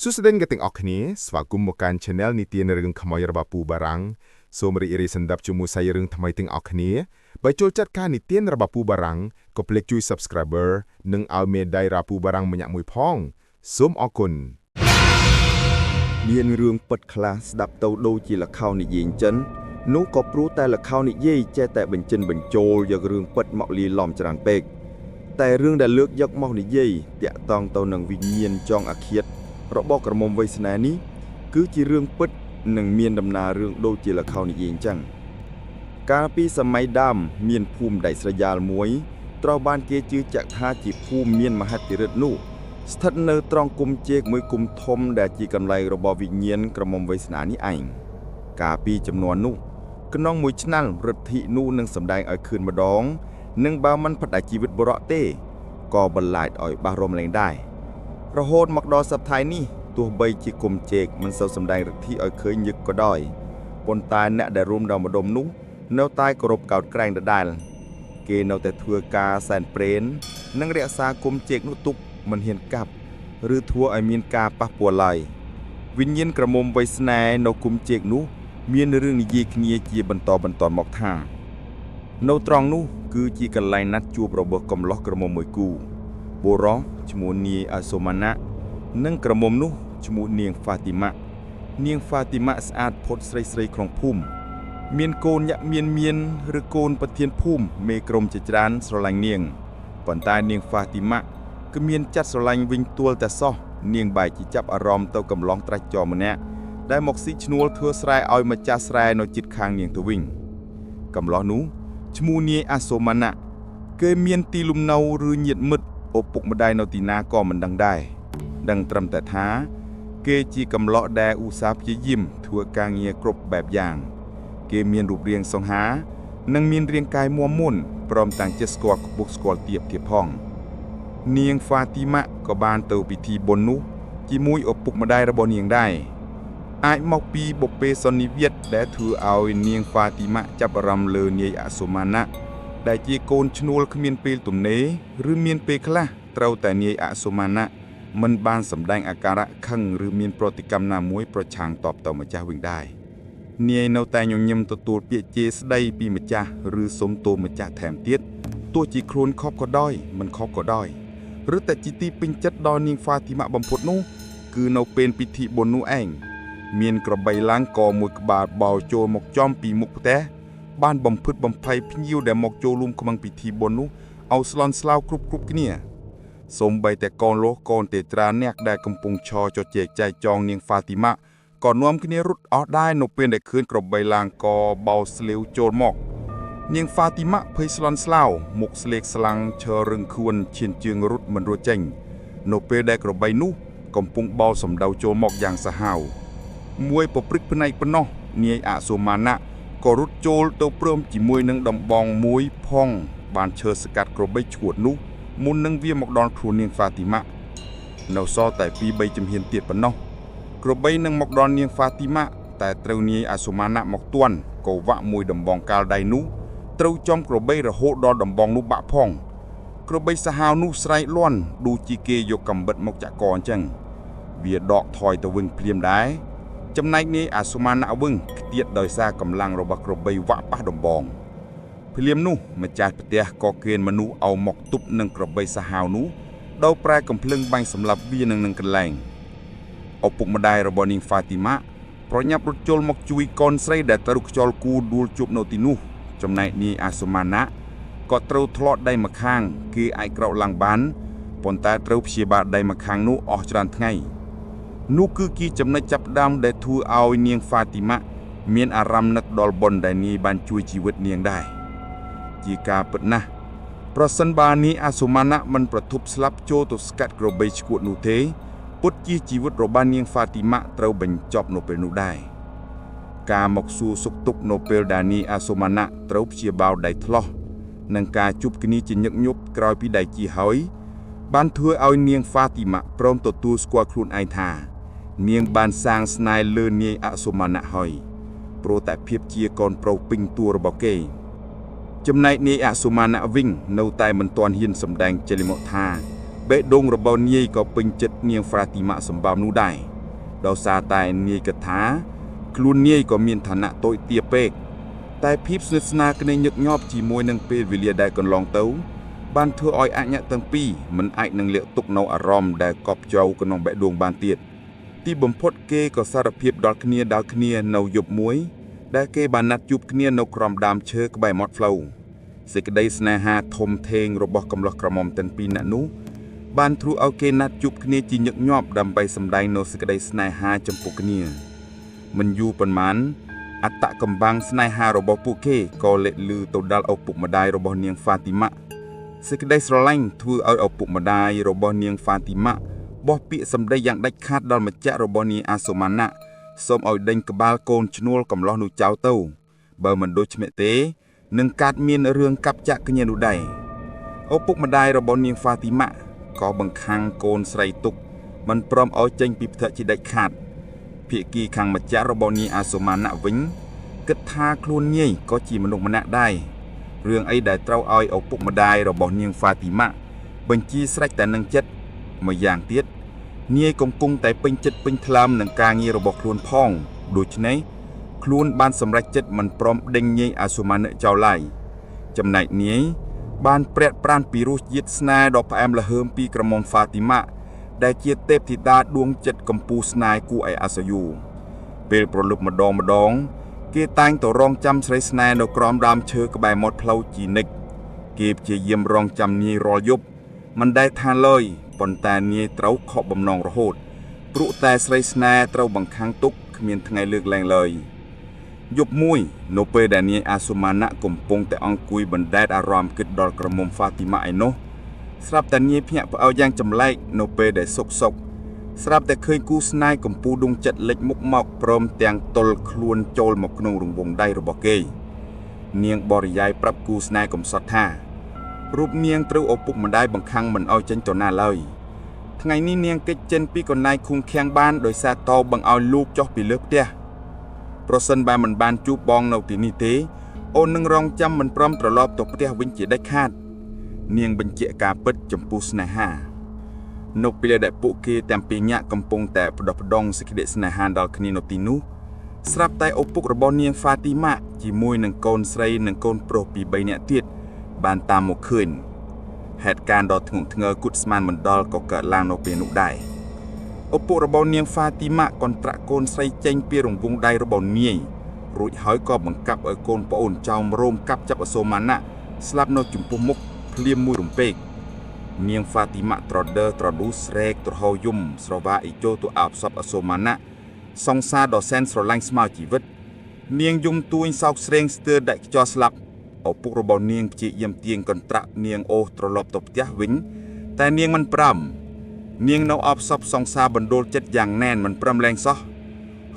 สุดเด่นกันติงออกนี้สวากุมมการชแนลนิตินเรื่องขโมยระบาปูบารังโซมรีเอริสันดับจมูกใส่เรื่องทำไมติงออกนี้ไปโจจัดการนิตินระบาปูบารังก็เพลิกจุย subscriber นึ่งเอาเมดได้ระปูบารังมันอยากมวยพ้องสมอกุลเมียนเรื่องปัดคลาสดับเตาโดจีละเข้านิยิงจันนุก็ปรู้แต่ละเข้านิยี่แจแต่เป็นจันเป็นโจอยากเรื่องปัดเหมาะลีหลอมจรังเป็กแต่เรื่องได้เลือกยักมอกนิยี่เตะตองเตาหนังวิญญาณจองอาเคียดเราบอกกระมมไว้สนานี้คือจีเรื่องปัดหนึ่งเมียนดำนาเรื่องโดจีละเข้านิยิงจังการปีสมัยดำเมียนภูมิได้สยาลมวยตราบานเกจือจากท่าจีภูมิเมียนมหัตติรนุสถานเนตรองกุมเจกมวยกุมทมแดจีกำไรระบอบวิญญาณกระมมไว้สนานี้เองกาปีจำนวนนุก็น้องมวยชนัลรถินูหนึ่งสำแดงเอาคืนมาดองหนึ่งบามันพัดชีวิตบระเต้ก็บรรลัยอ่อยบารมแรงได้ระโหดมักดอสับไทยนี่ตัวใบจีกุมเจกมันเสาสำแดงรถิเอาเคยยึกก็ได้ปนตายเนะได้รุมดาวมาดมนุเนาตายกรบเก่าแกรงได้เกณฑ์เอาแต่ทัวกาแสนเปรนนั่งเรียสากุมเจกนุตุกมันเห็นกับหรือทัวไอเมียนกาปะปัวไหลวิญญาณกระมมไว้สนายนกุมเจกนุเมียนเรื่องยีขณียจีบรรทอหมอกท่าโนตรองนุคือจีกันไลนัดจูบระบบกำล็อกกระมมมวยกูโบรอชมูนีอาโซมานะนั่งกระมมนุชมูเนียงฟาติมะเนียงฟาติมะสะอาดพดใส่ครองพุ่มเมียนโกนยะเมียนหรือโกนปะเทียนพุ่มเมกรมเจจรานสลังเนียงปันตายเนียงฟาติมะก็เมียนจัดสลังวิ่งตัวแต่ซ้อเนียงใบจีจับอารมณ์เต้ากำลองตรัสจอมันเนะได้หมกสิชนัวทัวสไลเอามาจัดสไลนจิตคางเนียงตัววิ่งกำลองนู้ชมูเนียอาโซมานะเกยเมียนตีลุมเนาหรือเหยียดมืดอบปุกมาได้นตีนาก็มันดังได้ดังตรำแต่ท้าเกจีกำเลาะแดอุซาพยยิ้มทัวกางเงียกรบแบบอย่างเกเมียนรูปเรียงทรงหานังเมียนเรียงกายมัวมุ่นพร้อมต่างเจสกอร์บุกสกอร์เทียบพ้องเนียงฟาติมะก็บานเตาพิธีบนนุจีมุยอบปุกมาได้ระบเนียงได้ไอมอกปีบกเปซอนนิเวียดและถือเอาเนียงฟาติมะจับรำเลเนียอสมานะได้จีโกนชนวลขมีนเปลตุ่มเนหรือเมียนเปคละเต้าแต่เนียอสมานะมันบานสำแดงอาการะขังหรือเมียนโปรติกรรมนามวยประชางตอบต่อมาจ้าวิ่งได้เนียเนาแต่ยงยิมตัวเปียเจสได้ปีมาจ้าหรือสมโตมาจ้าแถมเตี้ยตัวจีโครนครอบก็ด้อยมันครอบก็ด้อยหรือแต่จิตีปิงจัดดอนยิงฟาติมะบำพดนู้คือเนาเป็นพิธีบนนู้เองเมียนกระใบล้างกอมวยกบาดเบาโจหมกจอมปีมุกแต่บ้านบำพึดบำไพพิ้วแด่หมกโจลุมกำลังพิธีบนนู้เอาสลอนสลาวกรุบกันเนี่ยสมใบแต่กอนโลกอนเตตราเนกได้กำปงชอจดเจกใจจองเนียงฟาติมะก่อนน้อมขึ้นรุดออกได้นเป็นได้คืนกระใบล้างกอเบาสเลวโจหมอกเนียงฟาติมะเพยสลอนสลาวหมกสเลกสลังเชอรึงควรเชียนจึงรุดมันรัวเจงโนเปได้กระใบนู้กำปงเบาสมเดาโจหมอกอย่างสะหาวมวยปปริกพนัยปนอเนียอาโซมานะก็รุดโจลเต้าเพิ่มจีมวยนังดำบองมวยพองบานเชอสกัดกระใบฉวดนู้มุนนังเวียมกดอนครูเนียงฟาติมะเนาซอแต่ปีใบจำเฮียนเตียดปนอกระใบนังมกดอนเนียงฟาติมะแต่เตาเนียอาโซมานะมกตวนก็วะมวยดำบองกาลไดนู้เต้าจอมกระใบระโหดอดำบองนู้บะพองกระใบสหาวนู้ไซล้วนดูจีเกยกำบัดมกจากกอนจังเบียดอกถอยตะวึงเพียมได้จำนายนี้อาโซมานะวึงเตียดโดยซากำลังระบักระใบวะปะดำบองเพียมนู้มาจากปเตียก็เกณฑ์มนุเอาหมกตุบนังกระใบสหาวนู้ดาวปลายกำเพลิงบังสำหรับวีนังกันแรงเอาปุกมาได้ระบอนิงฟาติมะเพราะยับรถโจลหมกจุยกอนไซเดตรุกจอลกูดูลจุบโนตินูจำนายนี้อาโซมานะก็เต้าทลอดได้มาข้างคือไอเกราลังบันปนตาเต้าเชียบาได้มาข้างนู้ออกจรันไงนู้คือกีจำนายจับดำได้ทูเอาเนียงฟาติมะเมียนอารามนักดอลบอลได้นี้บันจุยชีวิตเนียงได้จีกาเปิดนะเพราะสันบานี้อาสุมานะมันประทุบสลับโจตุสกัดกระเบยชกวดนูเทปุตจีชีวิตโรบานียงฟาติมะเต้าบรรจบโนเปลนูได้กาหมกสูสุกตุกโนเปลดานีอาสุมานะเต้าเชียบาวได้ทลอนังกาจุบกนีจิญกยุบกรอยพิได้จีหอยบ้านทัวเอาเนียงฟาติมะพร้อมตัวตูสกวาครูนไอทาเนียงบานสร้างสไนเลเนียอาสุมานะหอยโปรแต่เพียบเจียกอนโปรปิงตัวระบบเกจำนายนี้อาสุมานะวิ่งเนาแต่มันตอนเฮียนสำแดงเจลิมอทาเบดงระบอนีก็เป็นจัดเนียงฟาติมะสมบาวนูได้ ដោយសារតែនាយគិតថាខ្លួននាយក៏មានឋានៈតូចទាបពេកតែភាពស្និទ្ធស្នាលគ្នាញឹកញាប់ជាមួយនឹងពេលវេលាដែលកន្លងទៅបានធ្វើឲ្យអញ្ញាទាំងពីរមិនអាចនឹងលាក់ទុកនៅអារម្មណ៍ដែលកប់ចៅក្នុងបេះដូងបានទៀតទីបំផុតគេក៏សារភាពដល់គ្នានៅយប់មួយដែលគេបានណាត់ជួបគ្នានៅក្រោមដើមឈើក្បែរមាត់ផ្លូវសេចក្តីស្នេហាធំធេងរបស់កំឡោះក្រមុំទាំងពីរនាក់នោះបានធ្វើឲ្យគេណាត់ជួបគ្នាជាញឹកញាប់ដើម្បីសម្ដែងនូវសេចក្តីស្នេហាចំពោះគ្នាមិនយូរប៉ុន្មានអត្តកម្បាំងស្នេហារបស់ពួកគេក៏លេចលឺទៅដល់ឪពុកម្ដាយរបស់នាងហ្វាទីម៉ាសេចក្តីស្រឡាញ់ធ្វើឲ្យឪពុកម្ដាយរបស់នាងហ្វាទីម៉ាបោះពាក្យសម្ដីយ៉ាងដាច់ខាតដល់ម្ចាស់របស់នាងអាសូម៉ាណាសូមឲ្យដេញក្បាលកូនឈ្នួលកំឡោះនោះចោលទៅបើមិនដូច្នេះទេនឹងកើតមានរឿងកាប់ចាក់គ្នានោះដែរឪពុកម្ដាយរបស់នាងហ្វាទីម៉ាក៏បង្ខាំងកូនស្រីទុកមិនព្រមឲ្យចេញពីផ្ទះជាដាច់ខាតភាគីខាងម្ចាស់របស់នាងអាសូម៉ាណាវិញគិតថាខ្លួននាយក៏ជាមនុស្សម្នាក់ដែររឿងអីដែលត្រូវឲ្យឪពុកម្ដាយរបស់នាងហ្វាទីម៉ាបញ្ជាស្រេចតែនឹងចិត្តមួយយ៉ាងទៀតនាយកំពុងតែពេញចិត្តពេញថ្លើមនឹងការងាររបស់ខ្លួនផងដូច្នេះខ្លួនបានសម្រេចចិត្តមិនព្រមដេញនាយអាសូម៉ាណាចោលឡើយចំណែកនាយបានប្រែកប្រានពីរសជាតិស្នេហ៍ដ៏ផ្អែមល្ហើមពីក្រមុំហ្វាទីម៉ាដែលជាទេពធីតាដួងចិត្តកម្ពូស្នេហ៍គួរឲ្យអាសយូពេលប្រលប់ម្ដងគេតែងទៅរងចាំស្រីស្នេហ៍នៅក្រោមដើមឈើក្បែរមាត់ផ្លូវជានិច្ចគេព្យាយាមរងចាំនាយរាល់យប់មិនដែលថាឡើយប៉ុន្តែនាយត្រូវខកបំណងរហូតព្រោះតែស្រីស្នេហ៍ត្រូវបង្ខាំងទុកគ្មានថ្ងៃលើកលែងឡើយយប់មួយនៅពេលដែលនាយអាសូម៉ាណាកំពុងតែអង្គុយបណ្ដែតអារម្មណ៍គិតដល់ក្រមុំហ្វាទីម៉ាឯនោះស្រាប់តែនាយភ្ញាក់ផ្អើលយ៉ាងចម្លែកនៅពេលដែលសុកស្រាប់តែឃើញគូស្នេហ៍កំពូលដួងចិត្តលេចមុខមកព្រមទាំងទល់ខ្លួនចូលមកក្នុងរង្វង់ដៃរបស់គេនាងបរិយាយប្រាប់គូស្នេហ៍កំសត់ថារូបនាងត្រូវឪពុកម្ដាយបង្ខាំងមិនឲ្យចេញទៅណាឡើយថ្ងៃនេះនាងគេចចេញពីកន្លែងឃុំឃាំងបានដោយសារតបង្ឲ្យលោកចុះពីលើផ្ទះប្រសិនបើមិនបានជួបបងនៅទីនេះទេអូននឹងរងចាំមិនព្រមត្រឡប់ទៅផ្ទះវិញជាដាច់ខាតនាងបញ្ជាក់ការពិតចំពោះស្នេហានៅពេលដែលពួកគេទាំងពីរញាក់កំពុងតែផ្ដោះផ្ដងសេចក្តីស្នេហាដល់គ្នានៅទីនោះស្រាប់តែឪពុករបស់នាងហ្វាទីម៉ាជាមួយនឹងកូនស្រីនិងកូនប្រុសពី3នាក់ទៀតបានតាមមកឃើញហេតុការណ៍ដ៏ធ្ងន់ធ្ងរគូតស្មានមិនដល់ក៏កើតឡើងនៅពេលនោះដែរឪពុករបស់នាងហ្វាទីម៉ាកន្ត្រាក់កូនស្រីចេញពីរង្វង់ដៃរបស់នាយរួចហើយក៏បង្កាប់ឲ្យកូនប្អូនចោមរោមកាប់ចាប់អាសូម៉ាណាស្លាប់នៅចំពោះមុខភ្លាមមួយរំពេកនាងហ្វាទីម៉ាត្រដឺត្រឌូស្រែកទ្រហោយំស្រវាអ៊ីជូទៅអោបសពអាសូម៉ាណាសង្សារដ៏សែនស្រឡាញ់ស្មៅជីវិតនាងយំទួញសោកស្រេងស្ទើរដាច់ខ្យល់ស្លាប់ឪពុករបស់នាងព្យាយាមទាញកន្ត្រាក់នាងអូសត្រឡប់ទៅផ្ទះវិញតែនាងមិនព្រមនាងនៅអបសពសង្សារបណ្ដុលចិត្តយ៉ាងណែនមិនព្រមលែងសោះ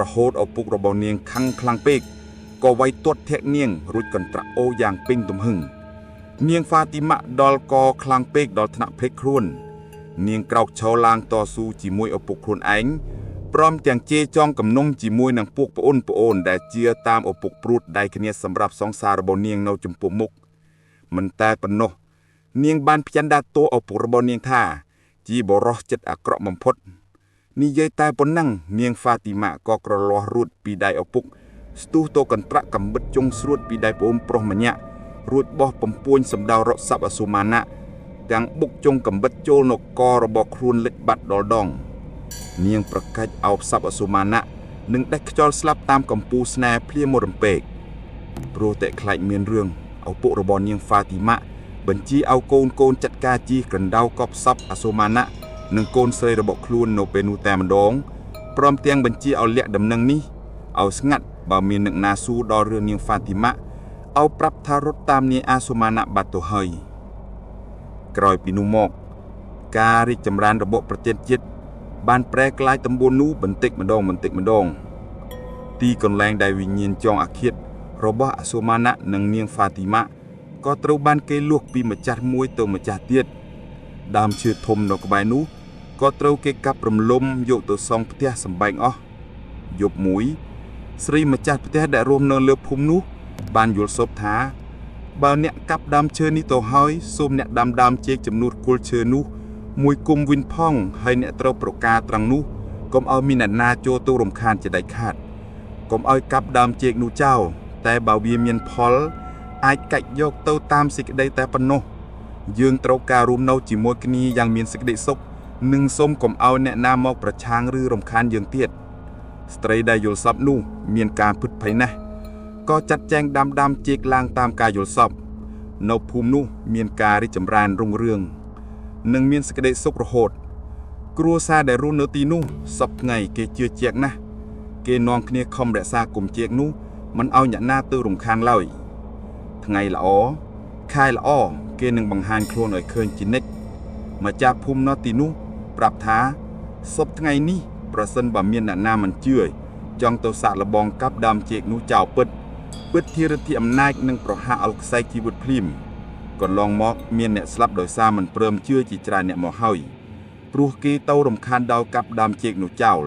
រហូតឪពុករបស់នាងខឹងខ្លាំងពេកក៏វាយទាត់ធាក់នាងរួចកន្ត្រាក់អូយ៉ាងពេញទំហឹងនាងហ្វាទីម៉ាដល់កខ្លាំងពេកដល់ថ្នាក់ភ្លេចខ្លួននាងក្រោកឈរឡើងតស៊ូជាមួយឪពុកខ្លួនឯងព្រមទាំងជេរចងគំនុំជាមួយនឹងពួកប្អូនដែលជាតាមឪពុកព្រួតដៃគ្នាសម្រាប់សង្សាររបស់នាងនៅចំពោះមុខមិនតែប៉ុណ្ណោះនាងបានផ្ចិនដាតួឪពុករបស់នាងថាជាបរោះចិត្តអាក្រក់បំផុតនិយាយតែប៉ុណ្ណឹងនាងហ្វាទីម៉ាក៏ក្រលាស់រួតពីដៃឪពុកស្ទុះទៅកន្ត្រាក់កំបិតចុងស្រួតពីដៃប្អូនប្រុសម្នាក់រួចបោះពំពួញសម្ដៅរកសັບអាសូម៉ាណាទាំងបុកចុងកំបិតចូលនៅករបស់ខ្លួនលិចបាត់ដល់ដងនាងប្រកាច់អោបសັບអាសូម៉ាណានឹងដេះខ្យល់ស្លាប់តាមកំពូលស្នេហ៍ភ្លាមមួយរំពេកព្រោះតែខ្លាចមានរឿងឪពុករបស់នាងហ្វាទីម៉ាបញ្ជាឲ្យកូនចាត់ការជិះក្រណ្ដៅកប់សັບអាសូម៉ាណានិងកូនស្រីរបស់ខ្លួននៅពេលនោះតែម្ដងព្រមទាំងបញ្ជាឲ្យលាក់ដំណឹងនេះឲ្យស្ងាត់បើមានអ្នកណាស៊ូដល់រឿងនាងហ្វាទីម៉ាឲ្យប្រាប់ថារត់តាមនាងអាសូម៉ាណាបាត់ទៅហើយក្រោយពីនោះមកការរីកចម្រើនរបស់ប្រទេសជាតិបានប្រែក្លាយតំបន់នោះបន្តិចម្ដងទីកន្លែងដែលវិញ្ញាណចងអាឃាតរបស់អាសូម៉ាណានិងនាងហ្វាទីម៉ាក៏ត្រូវបានគេលួសពីម្ចាស់មួយទៅម្ចាស់ទៀតដើមឈើធំនៅក្បែរនោះក៏ត្រូវគេកាប់រំលំយកទៅសង់ផ្ទះសម្បែងអស់យប់មួយស្រីម្ចាស់ផ្ទះដែលរស់នៅលើភូមិនោះបានយល់សពថាបើអ្នកកាប់ដើមឈើនេះទៅហើយសូមអ្នកដាំដើមចេកចំនួនគល់ឈើនោះមួយគុំវិញផងហើយអ្នកត្រូវប្រកាត្រង់នោះ កុំឲ្យមានអ្នកណាចូលទៅរំខានជាដាច់ខាតកុំឲ្យកាប់ដើមចេកនោះចោលតែបើវាមានផលអាចកាច់យកទៅតាមសេចក្តីតែប៉ុណ្ណោះយើងត្រូវការរួមនៅជាមួយគ្នាយ៉ាងមានសេចក្តីសុខនិងសូមកុំឲ្យអ្នកណាមកប្រឆាំងឬរំខានយើងទៀតស្ត្រីដែលយល់សប្តិនោះមានការភិតភ័យណាស់ក៏ចាត់ចែងដាំចេកឡើងតាមការយល់សប្តិនៅភូមិនោះមានការរីកចម្រើនរុងរឿងនិងមានសេចក្តីសុខរហូតគ្រួសារដែលរស់នៅទីនោះសពថ្ងៃគេជឿជាក់ណាស់គេនាំគ្នាខំរក្សាគុំចេកនោះមិនឲ្យអ្នកណាទៅរំខានឡើយថ្ងៃល្អខែល្អគេនឹងបង្ហាញខ្លួនឲ្យឃើញជានិច្ចម្ចាស់ភូមិនៅទីនោះប្រាប់ថាសពថ្ងៃនេះប្រសិនបើមានអ្នកណាមិនជឿចង់ទៅសាកល្បងកាប់ដើមចេកនោះចោលពិតជាឫទ្ធិអំណាចនឹងប្រហារឲ្យខ្សែជីវិតភ្លាមកន្លងមកមានអ្នកស្លាប់ដោយសារមិនព្រមជឿជាច្រើនអ្នកមកហើយព្រោះគេទៅរំខានដល់កាប់ដើមចេកនោះចោល